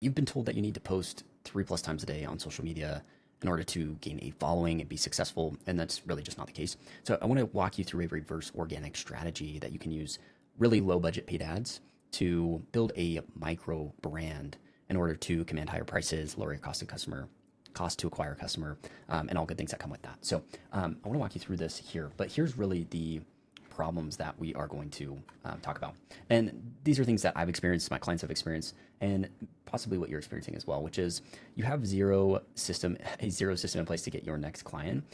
You've been told that you need to post 3+ times a day on social media in order to gain a following and be successful, and that's really just not the case. So I want to walk you through a reverse organic strategy that you can use really low budget paid ads to build a micro brand in order to command higher prices, lower your cost to acquire a customer, and all good things that come with that. So I want to walk you through this here, but here's really the problems that we are going to talk about. And these are things that I've experienced, my clients have experienced, and possibly what you're experiencing as well, which is you have a zero system in place to get your next client.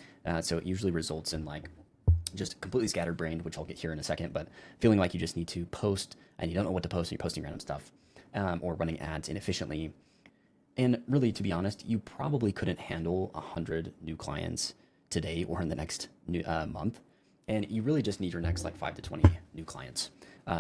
So it usually results in like just completely scattered brained, which I'll get here in a second, but feeling like you just need to post and you don't know what to post and you're posting random stuff, or running ads inefficiently. And really, to be honest, you probably couldn't handle 100 new clients today or in the next month. And you really just need your next like 5 to 20 new clients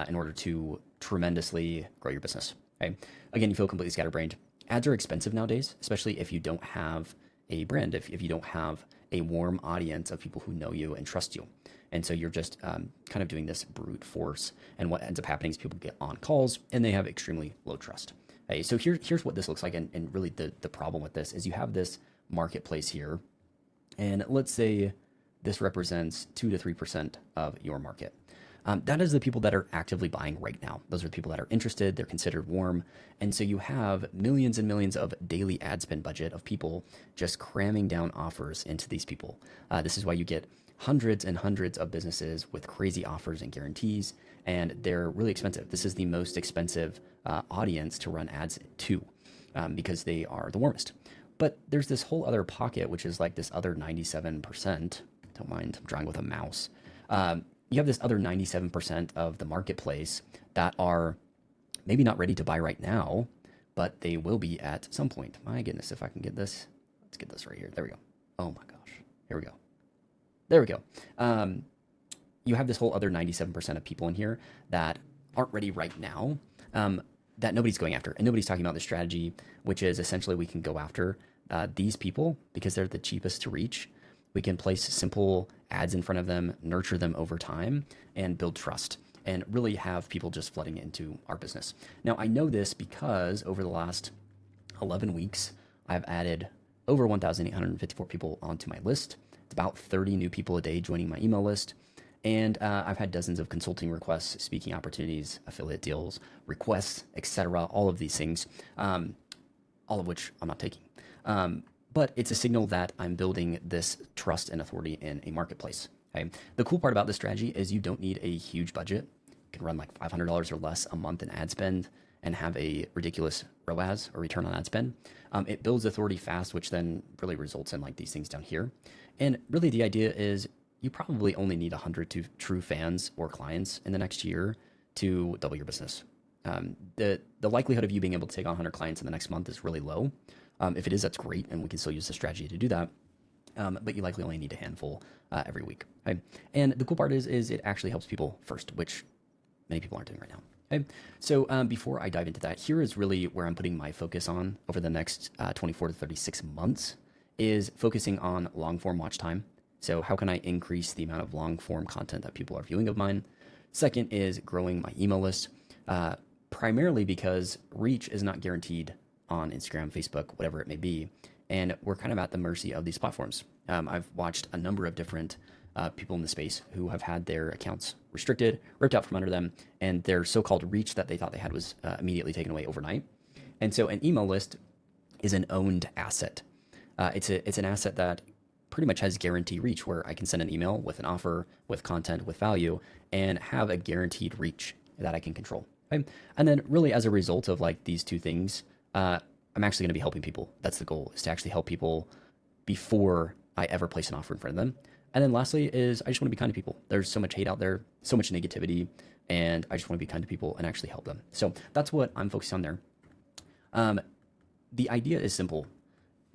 in order to tremendously grow your business. Okay? Again, you feel completely scatterbrained. Ads are expensive nowadays, especially if you don't have a brand, if you don't have a warm audience of people who know you and trust you. And so you're just kind of doing this brute force. And what ends up happening is people get on calls and they have extremely low trust. Okay, so here's what this looks like. And really the problem with this is you have this marketplace here. And let's say this represents 2 to 3% of your market. That is the people that are actively buying right now. Those are the people that are interested, they're considered warm. And so you have millions and millions of daily ad spend budget of people just cramming down offers into these people. This is why you get hundreds and hundreds of businesses with crazy offers and guarantees, and they're really expensive. This is the most expensive audience to run ads to because they are the warmest. But there's this whole other pocket, which is like this other 97%. Don't mind, I'm drawing with a mouse. You have this other 97% of the marketplace that are maybe not ready to buy right now, but they will be at some point. My goodness, if I can get this, let's get this right here. There we go. Oh my gosh. Here we go. There we go. You have this whole other 97% of people in here that aren't ready right now, that nobody's going after. And nobody's talking about the strategy, which is essentially we can go after these people because they're the cheapest to reach. We can place simple ads in front of them, nurture them over time, and build trust, and really have people just flooding into our business. Now, I know this because over the last 11 weeks, I've added over 1,854 people onto my list. It's about 30 new people a day joining my email list. And I've had dozens of consulting requests, speaking opportunities, affiliate deals, requests, etc. All of these things, all of which I'm not taking. But it's a signal that I'm building this trust and authority in a marketplace. Okay? The cool part about this strategy is you don't need a huge budget. You can run like $500 or less a month in ad spend and have a ridiculous ROAS or return on ad spend. It builds authority fast, which then really results in like these things down here. And really the idea is you probably only need 100 to true fans or clients in the next year to double your business. The likelihood of you being able to take on 100 clients in the next month is really low. If it is, that's great, and we can still use the strategy to do that. But you likely only need a handful every week. Okay? And the cool part is it actually helps people first, which many people aren't doing right now. Okay? So before I dive into that, here is really where I'm putting my focus on over the next 24 to 36 months is focusing on long-form watch time. So how can I increase the amount of long-form content that people are viewing of mine? Second is growing my email list, primarily because reach is not guaranteed on Instagram, Facebook, whatever it may be. And we're kind of at the mercy of these platforms. I've watched a number of different people in the space who have had their accounts restricted, ripped out from under them, and their so-called reach that they thought they had was immediately taken away overnight. And so an email list is an owned asset. It's an asset that pretty much has guaranteed reach, where I can send an email with an offer, with content, with value, and have a guaranteed reach that I can control. Okay? And then really as a result of like these two things, I'm actually going to be helping people. That's the goal, is to actually help people before I ever place an offer in front of them. And then lastly is I just want to be kind to people. There's so much hate out there, so much negativity, and I just want to be kind to people and actually help them. So that's what I'm focused on there. The idea is simple.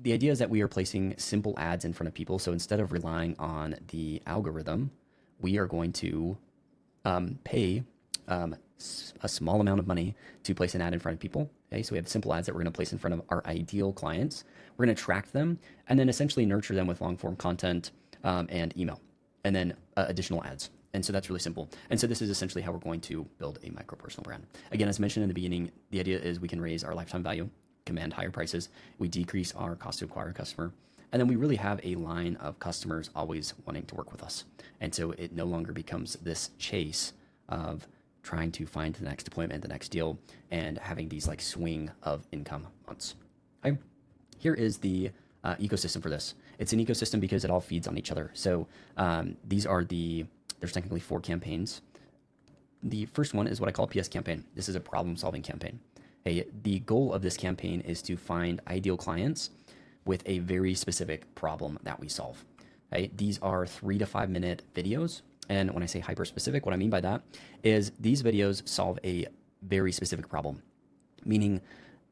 The idea is that we are placing simple ads in front of people. So instead of relying on the algorithm, we are going to pay a small amount of money to place an ad in front of people. Okay, so we have simple ads that we're going to place in front of our ideal clients. We're going to track them and then essentially nurture them with long form content and email, and then additional ads. And so that's really simple. And so this is essentially how we're going to build a micro personal brand. Again, as mentioned in the beginning, the idea is we can raise our lifetime value, command higher prices. We decrease our cost to acquire a customer. And then we really have a line of customers always wanting to work with us. And so it no longer becomes this chase of trying to find the next deployment, the next deal, and having these like swing of income months. Okay. Here is the ecosystem for this. It's an ecosystem because it all feeds on each other. So these are there's technically 4 campaigns. The first one is what I call PS campaign. This is a problem-solving campaign. Hey, the goal of this campaign is to find ideal clients with a very specific problem that we solve. Okay? These are 3 to 5 minute videos. And when I say hyper-specific, what I mean by that is these videos solve a very specific problem, meaning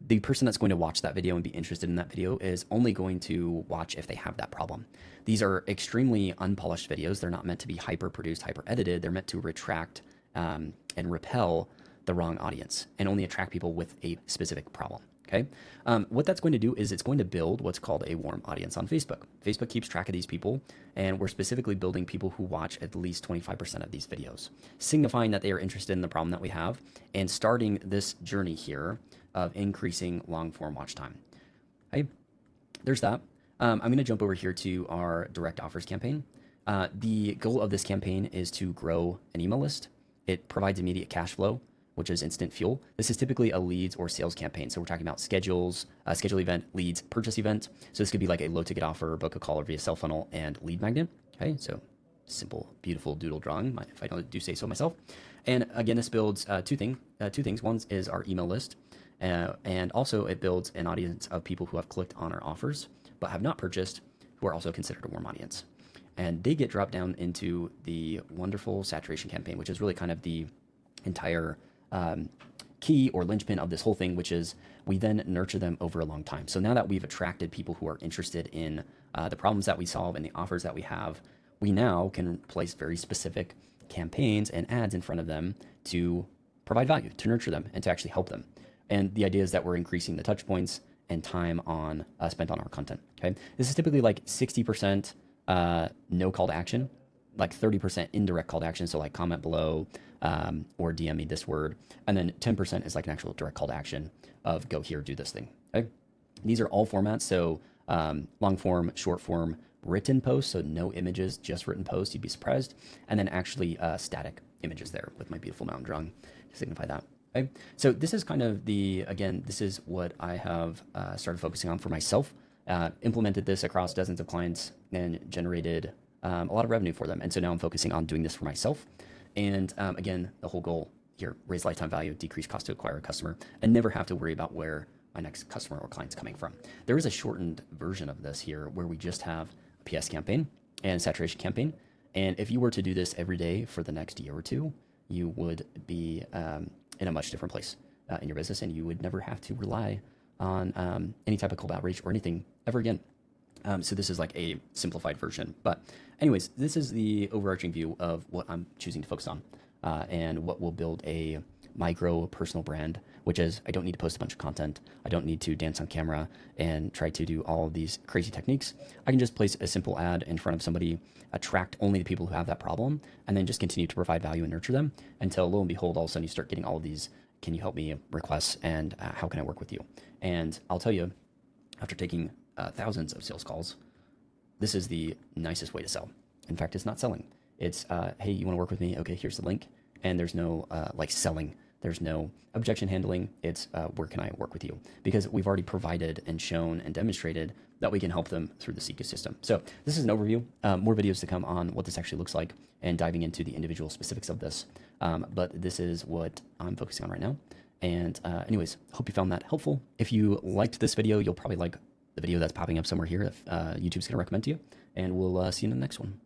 the person that's going to watch that video and be interested in that video is only going to watch if they have that problem. These are extremely unpolished videos. They're not meant to be hyper-produced, hyper-edited. They're meant to retract and repel the wrong audience and only attract people with a specific problem. Okay. What that's going to do is it's going to build what's called a warm audience on Facebook. Facebook keeps track of these people, and we're specifically building people who watch at least 25% of these videos, signifying that they are interested in the problem that we have and starting this journey here of increasing long form watch time. Okay. There's that. I'm going to jump over here to our direct offers campaign. The goal of this campaign is to grow an email list. It provides immediate cash flow, which is instant fuel. This is typically a leads or sales campaign. So we're talking about schedules, schedule event, leads, purchase event. So this could be like a low ticket offer, book a call, or via sell funnel and lead magnet. Okay, so simple, beautiful doodle drawing, if I do say so myself. And again, this builds two things. One is our email list, and also it builds an audience of people who have clicked on our offers but have not purchased, who are also considered a warm audience. And they get dropped down into the wonderful saturation campaign, which is really kind of the entire key or linchpin of this whole thing, which is we then nurture them over a long time. So now that we've attracted people who are interested in the problems that we solve and the offers that we have, we now can place very specific campaigns and ads in front of them to provide value, to nurture them, and to actually help them. And the idea is that we're increasing the touch points and time on spent on our content. Okay, this is typically like 60% no call to action, like 30% indirect call to action. So like comment below or DM me this word. And then 10% is like an actual direct call to action of go here, do this thing. Okay. These are all formats. So long form, short form, written posts. So no images, just written posts. You'd be surprised. And then actually static images there with my beautiful mountain drawing to signify that. Okay. So this is kind of this is what I have started focusing on for myself. Implemented this across dozens of clients and generated a lot of revenue for them. And so now I'm focusing on doing this for myself. And again, the whole goal here, raise lifetime value, decrease cost to acquire a customer, and never have to worry about where my next customer or client's coming from. There is a shortened version of this here where we just have a PS campaign and saturation campaign. And if you were to do this every day for the next year or two, you would be in a much different place in your business, and you would never have to rely on any type of cold outreach or anything ever again. So this is like a simplified version. But anyways, this is the overarching view of what I'm choosing to focus on and what will build a micro personal brand, which is I don't need to post a bunch of content. I don't need to dance on camera and try to do all of these crazy techniques. I can just place a simple ad in front of somebody, attract only the people who have that problem, and then just continue to provide value and nurture them until lo and behold, all of a sudden you start getting all of these, can you help me requests, and how can I work with you? And I'll tell you, after taking thousands of sales calls, this is the nicest way to sell. In fact, it's not selling. It's, hey, you want to work with me? Okay, here's the link. And there's no like selling. There's no objection handling. It's where can I work with you? Because we've already provided and shown and demonstrated that we can help them through this ecosystem. So this is an overview. More videos to come on what this actually looks like and diving into the individual specifics of this. But this is what I'm focusing on right now. And anyways, hope you found that helpful. If you liked this video, you'll probably like the video that's popping up somewhere here if YouTube's going to recommend to you. And we'll see you in the next one.